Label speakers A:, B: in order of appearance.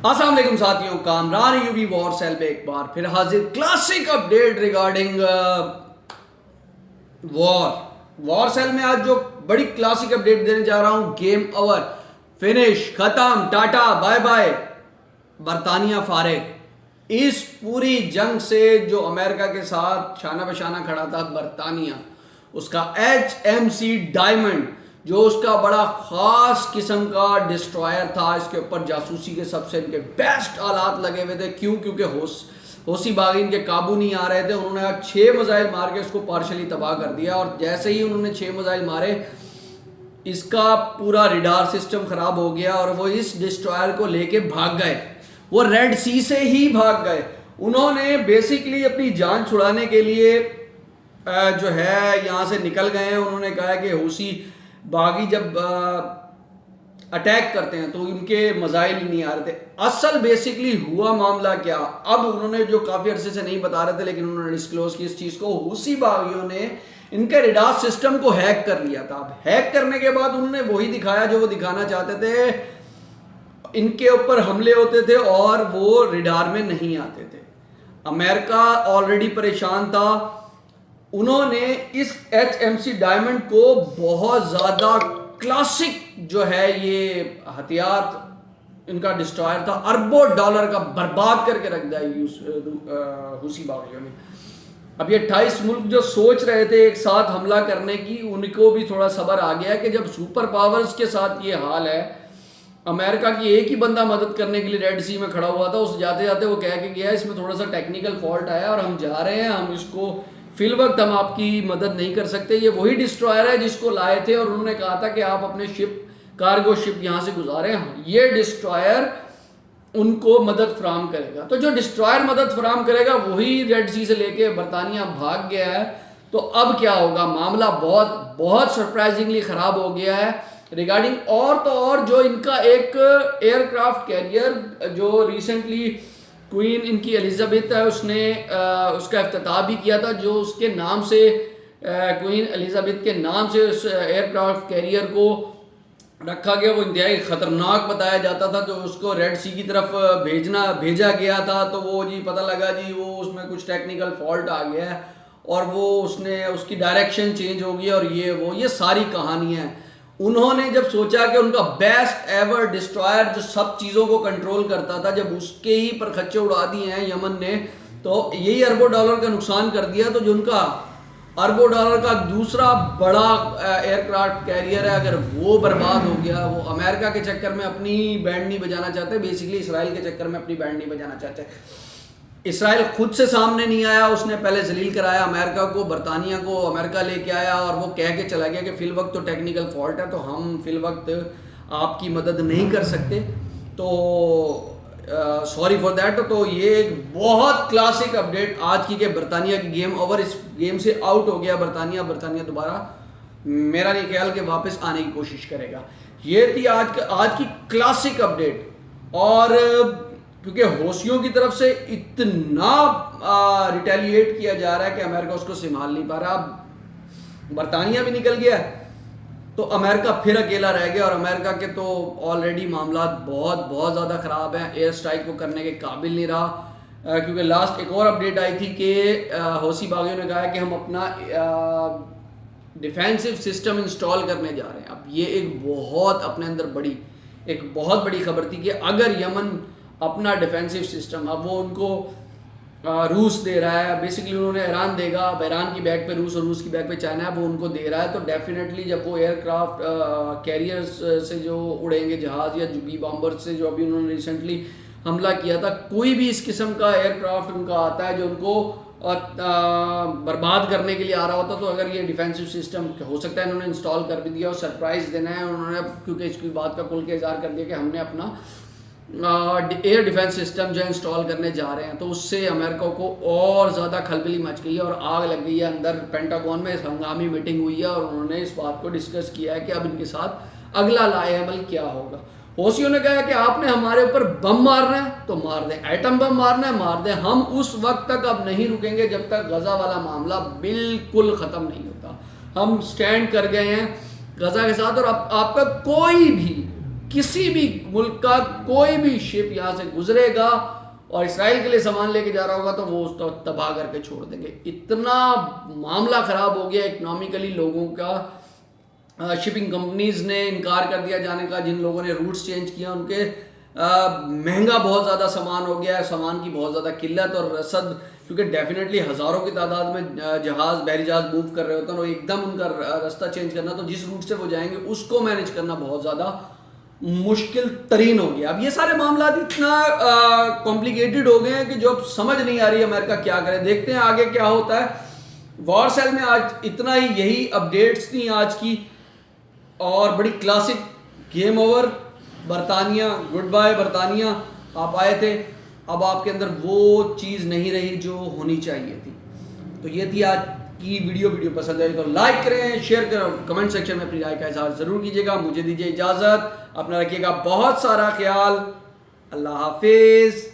A: अस्सलाम वालेकुम साथियों, कामरान यूबी वॉर सेल पे एक बार फिर हाजिर classic update regarding war sale में आज जो बड़ी क्लासिक अपडेट देने जा रहा हूं, गेम ओवर, फिनिश, खत्म, टाटा बाय बाय, बरतानिया फारिग। इस पूरी जंग से जो अमेरिका के साथ शाना बशाना खड़ा था बरतानिया, उसका HMC डायमंड जो उसका बड़ा खास किस्म का डिस्ट्रॉयर था, इसके ऊपर जासूसी के सबसे इनके बेस्ट आलात लगे हुए थे। क्योंकि होसी बागी इनके काबू नहीं आ रहे थे। उन्होंने आज 6 मिसाइल मार के इसको पार्शली तबाह कर दिया, और जैसे ही उन्होंने 6 मिसाइल मारे, इसका पूरा रिडार सिस्टम खराब हो गया और वो इस डिस्ट्रॉयर को लेके भाग गए। वो रेड सी से ही भाग गए। उन्होंने बेसिकली अपनी जान छुड़ाने के लिए जो है यहाँ से निकल गए हैं। उन्होंने कहा कि होसी बागी जब अटैक करते हैं तो इनके मिसाइल ही नहीं आ रहे थे। असल बेसिकली हुआ मामला क्या, अब उन्होंने जो काफ़ी अरसे से नहीं बता रहे थे, लेकिन उन्होंने डिस्क्लोज की इस चीज़ को, होसी बागियों ने इनके रिडार सिस्टम को हैक कर लिया था। अब हैक करने के बाद उन्होंने वही दिखाया जो वो दिखाना चाहते थे। इनके ऊपर हमले होते थे और वो रिडार में नहीं आते थे। अमेरिका ऑलरेडी परेशान था। उन्होंने इस HMC डायमंड को बहुत ज़्यादा क्लासिक जो है ये हथियार इनका डिस्ट्रॉयर था, अरबों डॉलर का बर्बाद करके रख दिया हुसी बागियों ने। अब ये 28 मुल्क जो सोच रहे थे एक साथ हमला करने की, उनको भी थोड़ा सब्र आ गया कि जब सुपर पावर्स के साथ ये हाल है। अमेरिका की एक ही बंदा मदद करने के लिए रेड सी में खड़ा हुआ था, उस जाते जाते वो कह के गया इसमें थोड़ा सा टेक्निकल फॉल्ट आया और हम जा रहे हैं, हम इसको फिल वक्त हम आपकी मदद नहीं कर सकते। ये वही डिस्ट्रॉयर है जिसको लाए थे और उन्होंने कहा था कि आप अपने कार्गो शिप यहाँ से गुजारें, ये डिस्ट्रॉयर उनको मदद फराम करेगा। तो जो डिस्ट्रॉयर मदद फराम करेगा वही रेड सी से लेके बरतानिया भाग गया है। तो अब क्या होगा, मामला बहुत बहुत सरप्राइजिंगली ख़राब हो गया है रिगार्डिंग। और तो और जो इनका एक एयरक्राफ्ट कैरियर जो रिसेंटली क्वीन इनकी एलिजाबेथ है, उसने उसका इफ्तिताह भी किया था, जो उसके नाम से क्वीन एलिजाबेथ के नाम से उस एयरक्राफ्ट कैरियर को रखा गया। वो इंतहाई ख़तरनाक बताया जाता था, तो उसको रेड सी की तरफ भेजा गया था। तो वो जी पता लगा जी वो उसमें कुछ टेक्निकल फॉल्ट आ गया है और वो उसकी डायरेक्शन चेंज हो गई और ये सारी कहानियाँ हैं। उन्होंने जब सोचा कि उनका बेस्ट एवर डिस्ट्रॉयर जो सब चीज़ों को कंट्रोल करता था, जब उसके ही पर खच्चे उड़ा दिए हैं यमन ने, तो यही अरबों डॉलर का नुकसान कर दिया। तो जो उनका अरबों डॉलर का दूसरा बड़ा एयरक्राफ्ट कैरियर है, अगर वो बर्बाद हो गया, वो अमेरिका के चक्कर में अपनी बैंड नहीं बजाना चाहते, बेसिकली इसराइल के चक्कर में अपनी बैंड नहीं बजाना चाहते। इसराइल खुद से सामने नहीं आया, उसने पहले जलील कराया अमेरिका को, बरतानिया को अमेरिका लेके आया और वो कह के चला गया कि फिल वक्त तो टेक्निकल फॉल्ट है, तो हम फिल वक्त आपकी मदद नहीं कर सकते, तो सॉरी फॉर दैट। तो ये एक बहुत क्लासिक अपडेट आज की कि बरतानिया की गेम ओवर, इस गेम से आउट हो गया बरतानिया दोबारा मेरा नहीं ख्याल कि वापस आने की कोशिश करेगा। ये थी आज की क्लासिक अपडेट। और क्योंकि होशियों की तरफ से इतना रिटेलिएट किया जा रहा है कि अमेरिका उसको संभाल नहीं पा रहा। अब बरतानिया भी निकल गया तो अमेरिका फिर अकेला रह गया, और अमेरिका के तो ऑलरेडी मामला बहुत बहुत ज़्यादा ख़राब हैं, एयर स्ट्राइक को करने के काबिल नहीं रहा। क्योंकि लास्ट एक और अपडेट आई थी कि होसी बागियों ने कहा कि हम अपना डिफेंसिव सिस्टम इंस्टॉल करने जा रहे हैं। अब ये एक बहुत बड़ी खबर थी कि अगर यमन अपना डिफेंसिव सिस्टम, अब वो उनको रूस दे रहा है, बेसिकली उन्होंने ईरान देगा, अब ईरान की बैग पे रूस और रूस की बैग पे चाइना है, वो उनको दे रहा है। तो डेफिनेटली जब वो एयरक्राफ्ट कैरियर्स से जो उड़ेंगे जहाज़, या जो बी बॉम्बर से जो अभी उन्होंने रिसेंटली हमला किया था, कोई भी इस किस्म का एयरक्राफ्ट उनका आता है जो उनको बर्बाद करने के लिए आ रहा होता, तो अगर ये डिफेंसिव सिस्टम हो सकता है इन्होंने इंस्टॉल कर भी दिया और सरप्राइज़ देना है उन्होंने, क्योंकि इसकी बात का खुल के इज़हार कर दिया कि हमने अपना एयर डिफेंस सिस्टम जो इंस्टॉल करने जा रहे हैं। तो उससे अमेरिका को और ज़्यादा खलबली मच गई है और आग लग गई है अंदर। पेंटागन में हंगामी मीटिंग हुई है और उन्होंने इस बात को डिस्कस किया है कि अब इनके साथ अगला लाएअमल क्या होगा। होशियों ने कहा कि आपने हमारे ऊपर बम मारना है तो मार दें, एटम बम मारना है मार दें, हम उस वक्त तक अब नहीं रुकेंगे जब तक गज़ा वाला मामला बिल्कुल ख़त्म नहीं होता। हम स्टैंड कर गए हैं गज़ा के साथ, और अब आपका कोई भी किसी भी मुल्क का कोई भी शिप यहाँ से गुजरेगा और इसराइल के लिए सामान लेके जा रहा होगा तो वो उसको तबाह करके छोड़ देंगे। इतना मामला ख़राब हो गया इकोनॉमिकली लोगों का। शिपिंग कंपनीज ने इनकार कर दिया जाने का, जिन लोगों ने रूट्स चेंज किया उनके महंगा बहुत ज़्यादा सामान हो गया है, सामान की बहुत ज़्यादा किल्लत और रसद, क्योंकि डेफिनेटली हज़ारों की तादाद में जहाज़ बहरी जहाज़ मूव कर रहे होते हैं और एकदम उनका रास्ता चेंज करना, तो जिस रूट से वो जाएंगे उसको मैनेज करना बहुत ज़्यादा मुश्किल तरीन हो गया। अब ये सारे मामला इतना कॉम्प्लिकेटेड हो गए हैं कि जो अब समझ नहीं आ रही अमेरिका क्या करे। देखते हैं आगे क्या होता है। वॉर सेल में आज इतना ही, यही अपडेट्स थी आज की, और बड़ी क्लासिक गेम ओवर बरतानिया, गुड बाय बरतानिया। आप आए थे, अब आपके अंदर वो चीज़ नहीं रही जो होनी चाहिए थी। तो ये थी आज की वीडियो पसंद आई तो लाइक करें, शेयर करें, कमेंट सेक्शन में अपनी राय का इजहार ज़रूर कीजिएगा। मुझे दीजिए इजाज़त, अपना रखिएगा बहुत सारा ख्याल। अल्लाह हाफिज़।